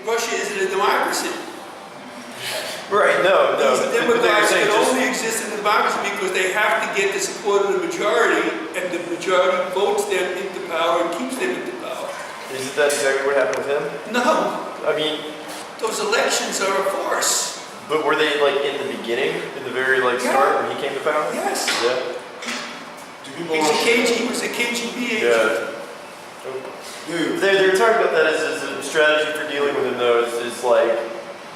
Russia isn't a democracy. Right, no. These demagogues can just, only exist in a democracy because they have to get the support of the majority, and the majority votes them into power and keeps them into power. Isn't that exactly what happened with him? No. I mean, those elections are a farce. But were they like in the beginning, in the very like start when he came to power? Yes. Yeah. He was a KGB agent. Yeah. They're talking about that as a strategy for dealing with him, though, is like,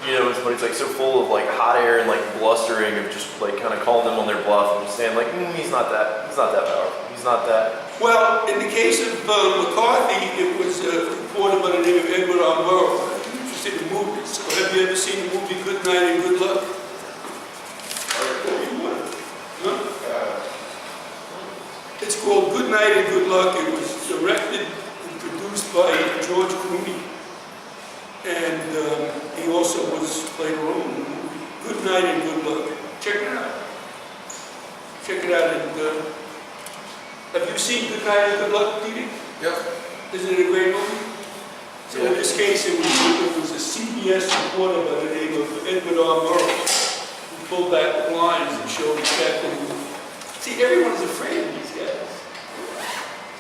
you know, when it's like so full of like hot air and like blustering of just like kind of calling them on their bluff and just saying like, he's not that powerful. He's not that. Well, in the case of McCarthy, it was a reporter by the name of Edward R. Murrow. I'm interested in movies. So have you ever seen the movie Good Night and Good Luck? It's called Good Night and Good Luck. It was directed and produced by George Clooney. And he also played a role in the movie. Good Night and Good Luck. Check it out. Check it out. And, have you seen Good Night and Good Luck, Dee Dee? Yep. Isn't it a great movie? So in this case, it was a CBS reporter by the name of Edward R. Murrow who pulled back the blinds and showed exactly. See, everyone's afraid of these guys.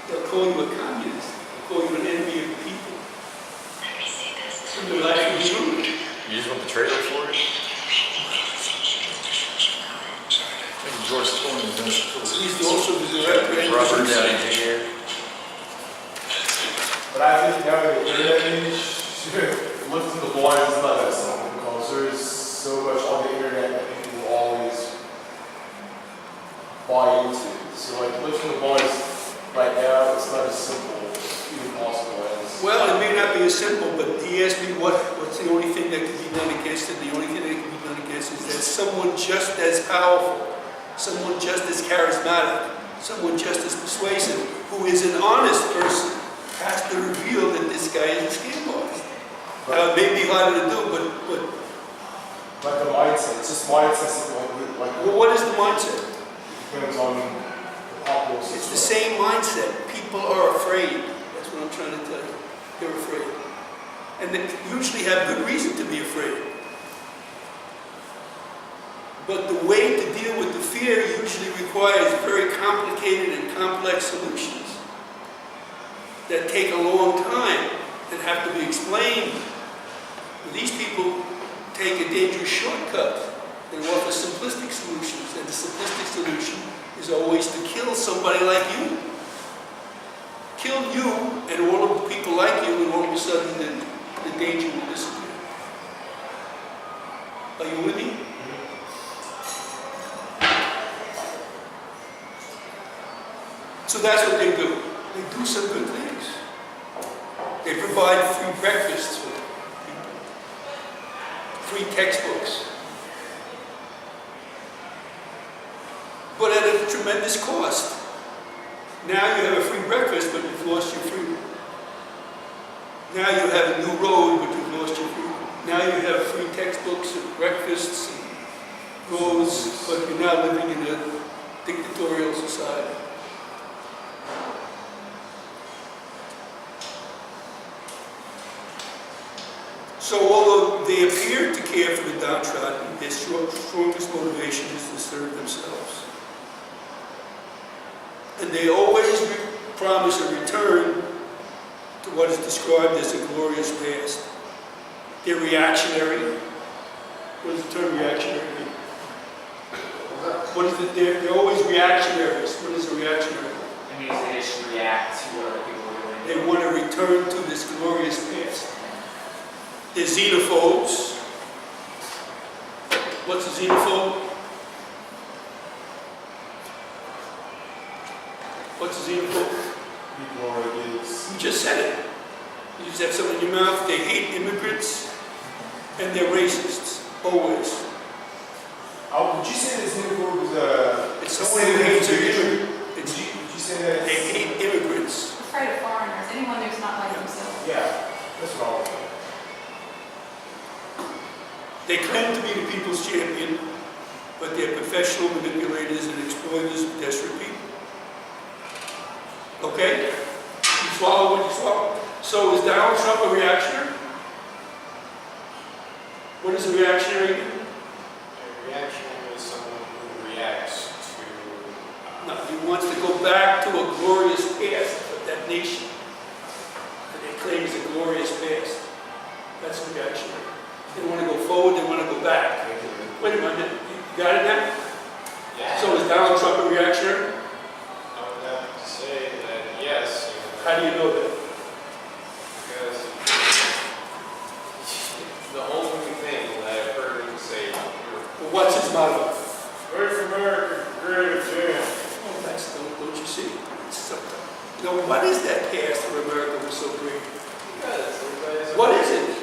They'll call you a communist. They'll call you an enemy of the people. They're like you. You just want the trailer for it? George Clooney was in it. He's also the director. Robert Downey Jr. But I think now in the internet age, lifting the blinds is not that simple because there's so much on the internet that people will always buy into. So like lifting the blinds right now, it's not as simple, even possible as. Well, it may not be as simple, but he asked me what's the only thing that can be done against it. The only thing that can be done against is that someone just as powerful, someone just as charismatic, someone just as persuasive, who is an honest person, has to reveal that this guy is a scam artist. It may be harder to do, but Like the mindset, it's just mindset. Like well, what is the mindset? it depends on the populace. It's the same mindset. People are afraid. That's what I'm trying to tell you. They're afraid. And they usually have good reason to be afraid. But the way to deal with the fear usually requires very complicated and complex solutions that take a long time and have to be explained. These people take a dangerous shortcut and offer simplistic solutions, and the simplistic solution is always to kill somebody like you. Kill you and all of the people like you, and all of a sudden the danger will disappear. Are you with me? So that's what they do. They do some good things. They provide free breakfasts for people, free textbooks, but at a tremendous cost. Now you have a free breakfast, but you've lost your freedom. Now you have a new road, but you've lost your freedom. Now you have free textbooks and breakfasts and roads, but you're now living in a dictatorial society. So although they appear to care for the downtrodden, their strongest motivation is to serve themselves. And they always promise a return to what is described as a glorious past. They're reactionary. What does the term reactionary mean? What is it? They're always reactionaries. What is a reactionary? It means they just react to what other people are doing. They want to return to this glorious past. They're xenophobes. What's a xenophobe? What's a xenophobe? People are against. You just said it. You just have something in your mouth. They hate immigrants and they're racists. Always. Would you say that xenophobe is It's someone who hates immigrants. Would you say that? They hate immigrants. Afraid of foreigners, anyone who's not like themselves. Yeah, that's what I'll say. They claim to be the people's champion, but they're professional manipulators and exploiters of desperate people. Okay? You follow what you follow? So is Donald Trump a reactionary? go back to a glorious past of that nation that they claim is a glorious past. That's reactionary. They want to go forward, they want to go back. Wait a minute, you got it now? Yeah. So is Donald Trump a reactionary? I would have to say that yes. How do you know that? Because the only thing that I've heard him say, Well, what's his motto? "Great America, great again." Oh, that's, don't you see? It's something. Now, what is that past where America was so great? Because everybody's What is it?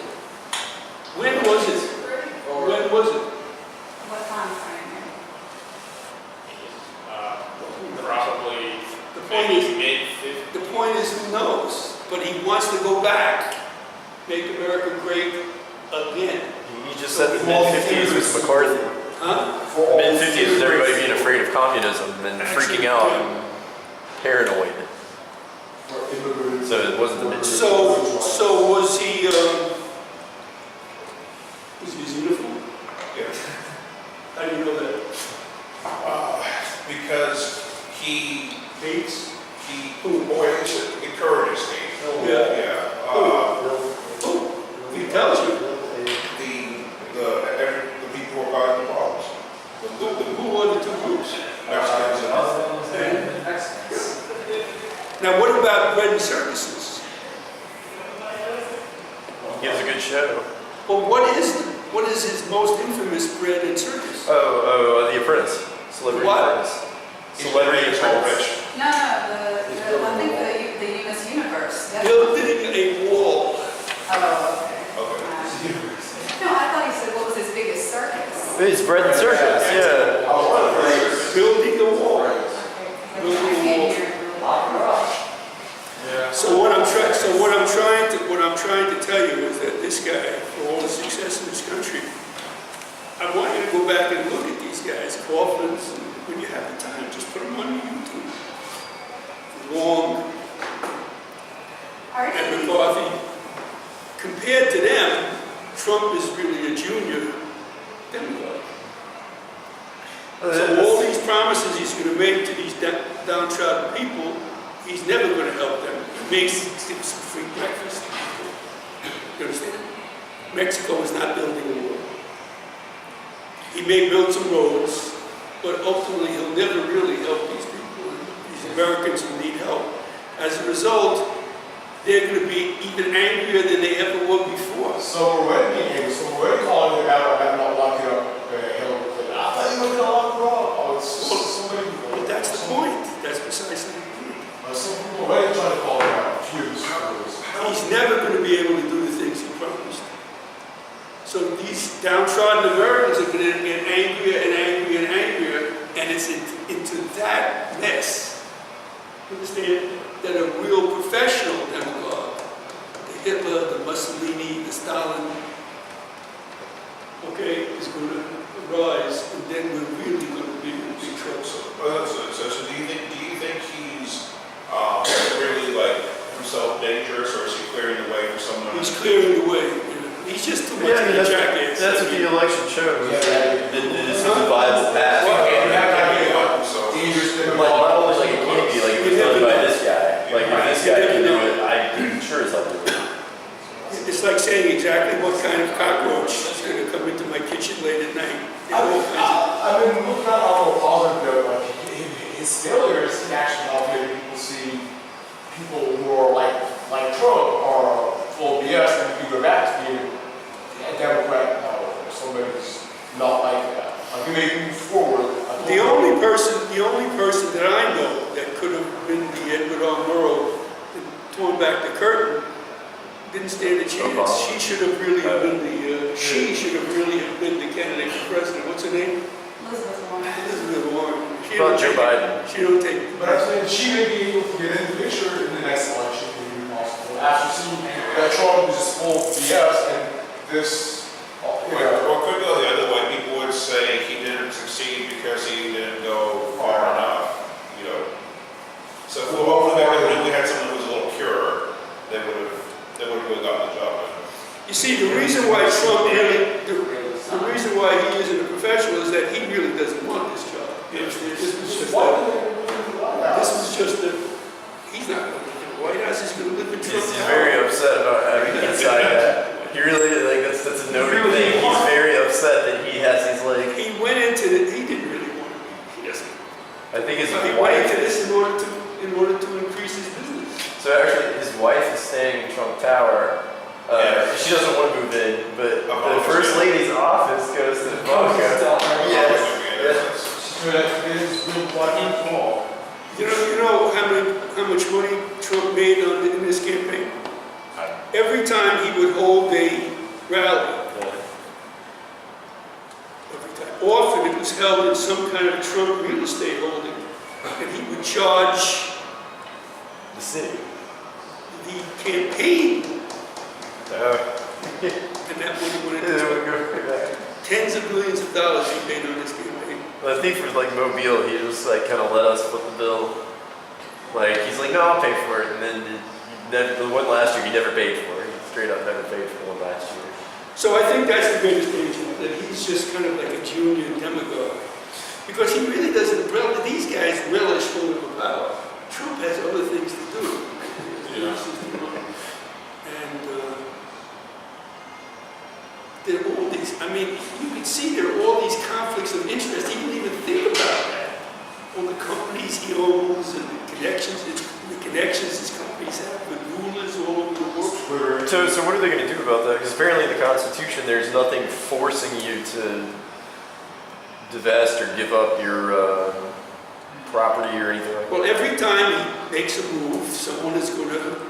When was it? When was it? What time frame? Probably The point is, mid-50s. the point is, who knows? But he wants to go back, make America great again. You just said the mid-50s was McCarthy. Huh? The mid-50s was everybody being afraid of communism and freaking out and paranoid. So it wasn't the mid-50s. So was he, was he his uniform? Yeah. How do you know that? Because he Hates? encouraged me. Yeah. Yeah. Oh, he tells you. The people who are causing the problems. Who are the two groups? Mexicans and Now, what about bread and circuses? He gives a good show. Well, what is his most infamous bread and circus? The Apprentice. Celebrity What? Apprentice. Celebrity Apprentice. No, I think the Miss Universe. That's- Building a wall. Oh, okay. Okay. No, I thought he said what was his biggest circus. It's bread and circus, yeah. Building a wall. So what I'm trying to tell you is that this guy, for all the success in this country, I want you to go back and look at these guys, Kaufman's, and when you have the time, just put them on YouTube. Long and McCarthy. Compared to them, Trump is really a junior demagogue. So all these promises he's going to make to these downtrodden people, he's never going to help them. He makes them some free breakfast. You understand? Mexico is not building a wall. He may build some roads, but ultimately he'll never really help these people, these Americans who need help. As a result, they're going to be even angrier than they ever were before. So we're already calling him out about not locking up Hillary Clinton. I thought you were going to lock her up. Oh, it's so many people. But that's the point. That's precisely the point. Some people are already trying to call him out. He's never going to be able to do the things he promised. So these downtrodden Americans are going to get angrier and angrier and angrier, and it's into that mess, understand, that a real professional demagogue, the Hitler, the Mussolini, the Stalin, okay, is going to rise, and then we're really going to be in big trouble. So do you think he's really like himself dangerous, or is he clearing the way for someone? He's clearing the way. He's just too much of a jackass. That's what the election shows. Yeah. This is a viable path. Not only like it can't be, like it was done by this guy. Like if this guy can do it, I'm sure it's not doing it. It's like saying exactly what kind of cockroach is going to come into my kitchen late at night. I've been looking at on a positive note, like his failures can actually help maybe people see people who are like Trump are full of BS, and you go back to being a Democrat or somebody who's not like that. Like you may move forward. The only person that I know that could have been the Edward R. Murrow and torn back the curtain didn't stand a chance. She should have really been the candidate for president. What's her name? Elizabeth Warren. Elizabeth Warren. She Well, don't Joe take- Biden. She don't take. But I'm saying she may be able to get in the picture in the next election, maybe possible. After seeing that Trump is just full of BS and this, you know. Or could go the other way. People would say he didn't succeed because he didn't go far enough. You know. So if we had someone who was a little purer, they would have really gotten the job done. You see, the reason why Trump really, the reason why he isn't a professional is that he really doesn't want this job. You understand? This is just Why that- do they really do that? This House. was just a, he's not going to live in the White House, he's going to live in Trump He's Tower. very upset about having to inside that. He really, like, that's a noted thing. He's very upset that he has these, like, He went into it, he didn't really want to be, he doesn't. I think his So he went wife, into this in order to increase his business. so actually his wife is staying in Trump Tower. She doesn't want to move in, but the first lady's office goes to the bunker. Yes. It's real quite small. You know how much money Trump made in this campaign? Every time he would hold a rally, every time. Often it was held in some kind of Trump real estate holding, and he would charge The city. the campaign, and that money went into tens of millions of dollars he made on this campaign. Well, I think for like Mobile, he just like kind of let us foot the bill. Like he's like, no, I'll pay for it, and then the one last year he never paid for it. He straight up never paid for the one last year. So I think that's the greatest danger, that he's just kind of like a junior demagogue. Because he really doesn't, these guys relish political power. Trump has other things to do. Yeah. And there are all these, I mean, you can see there are all these conflicts of interest. He didn't even think about that. All the companies he owns and the connections his companies have with rulers all over the world. So what are they going to do about that? Because apparently in the Constitution, there's nothing forcing you to divest or give up your property or anything like that. Well, every time he makes a move, someone is going to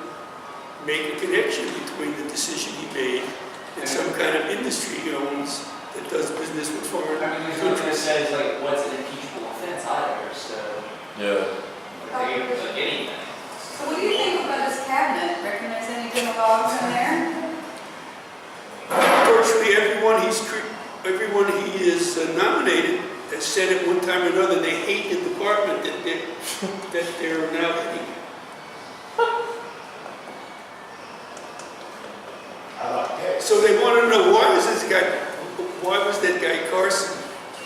make a connection between the decision he made and some kind of industry he owns that does business with foreign I mean, there's nothing that countries. says like what's an impeachable offense either, so Yeah. like anything. So what do you think about his cabinet? Recognize any demagogues in there? Virtually everyone he is nominated has said at one time or another they hate the department that they're now heading. I like that. So they want to know why was that guy Carson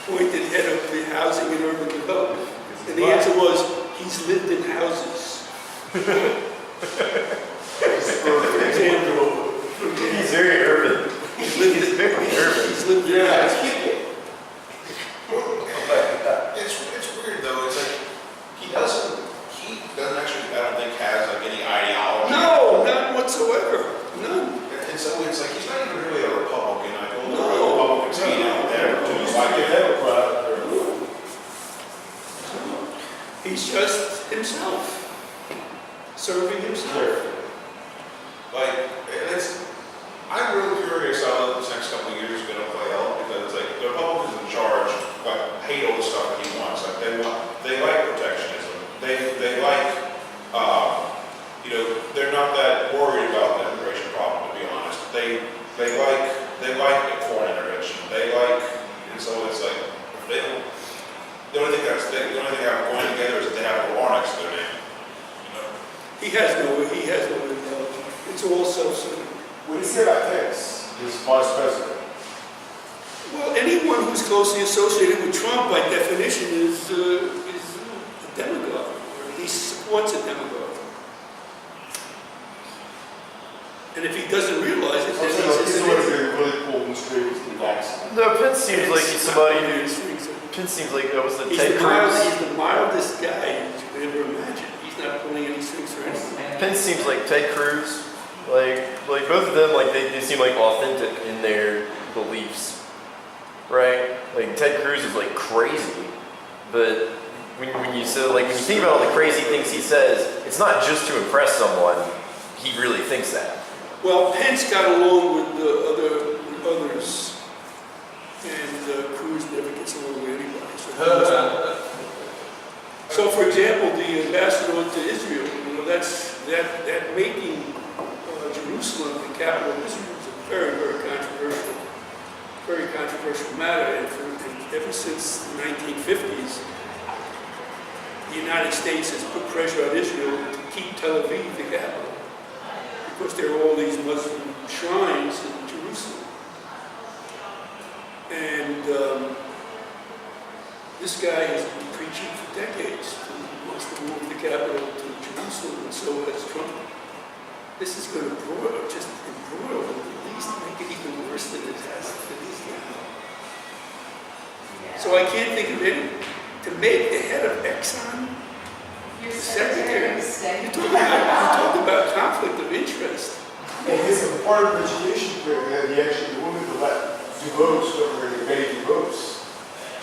appointed head of the housing and urban development? And the answer was, he's lived in houses. For example, He's very urban. he's lived He's very urban. He's lived in houses. It's weird though, it's like, he doesn't actually, I don't think, has like any ideology. No, none whatsoever. None. And so it's like, he's not even really a Republican. I told No. the Republicans hate out there, he's like it. He's just himself, serving himself. Like, I'm really curious how this next couple of years is gonna play out, because like, the Republicans in charge, like, hate all the stuff that he wants. Like, they like protectionism. They like, they're not that worried about the immigration problem, to be honest. They like foreign intervention. And so it's like, if they don't, the only thing they have going together is that they have a war next to their name. You know? He has no intelligence. It's all self-serving. What do you say about Pence, his vice president? Well, anyone who's closely associated with Trump, by definition, is a demagogue, or at least supports a demagogue. And if he doesn't realize it, then He's he's always been really cool and straight with the vaccine. No, Pence seems like he's somebody who. Pence seems like that was the He's Ted Cruz. he's the mildest guy you could ever imagine. He's not pulling any strings for anything. Pence seems like Ted Cruz. Like both of them, like they seem like authentic in their beliefs, right? Like Ted Cruz is like crazy, but when you think about all the crazy things he says, it's not just to impress someone. He really thinks that. Well, Pence got along with others, and Cruz never gets along with anybody. So for example, the ambassador to Israel, that making Jerusalem the capital of Israel is a very controversial matter. And ever since the 1950s, the United States has put pressure on Israel to keep Tel Aviv the capital, because there are all these Muslim shrines in Jerusalem. And this guy has been preaching for decades to Muslim moved the capital to Jerusalem, and so has Trump. This is going to just embroil, at least make it even worse than it is now. So I can't think of any, to make the head of Exxon Your the Secretary of secretary. State. You talk about conflict of interest. And his part of education career, he actually wanted to let Demagogues over here, many Demagogues.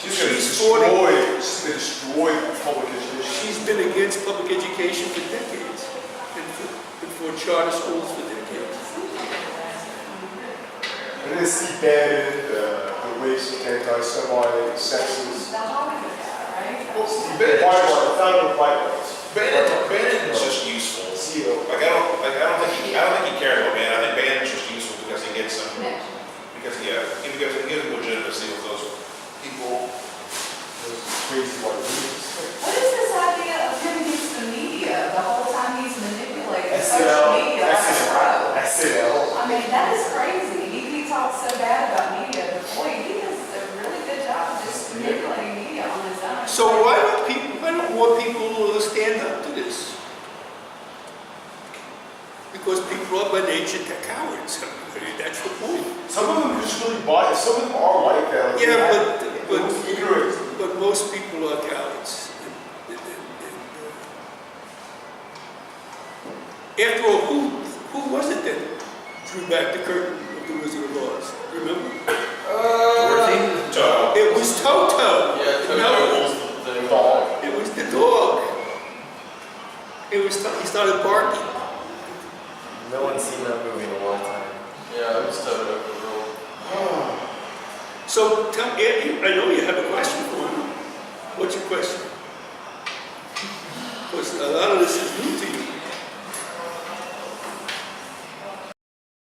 She's gonna She's destroy public education. She's been against public education for decades, and for charter schools for decades. And this he banned the racist, anti-Semite, sexist. The Hollywood guy, right? The founder of white rights. Bannon is just useful. CEO. Like, I don't think he cares about Bannon. I think Bannon's just useful because he gets some, Connection. because he gives legitimacy with those people. Those crazy white leaders. What is this idea of him against the media the whole time he's manipulating social SNL. media like a pro? SNL. I mean, that is crazy. He talks so bad about media before he does a really good job of just manipulating media on his own. So why don't more people stand up to this? Because people are by nature cowards. I mean, that's the point. Some of them just really buy it. Some of them are like that. Like Yeah, it was ignorant. but most people are cowards. After all, who was it that drew back the curtain of the Wizard of Oz? Remember? So, It was Toto. Yeah, No, the Dog. it was the dog. He started barking. No one's seen that movie in a long time. Yeah, it was Toto for real. So tell me, I know you have a question for me. What's your question? Because a lot of this is new to you.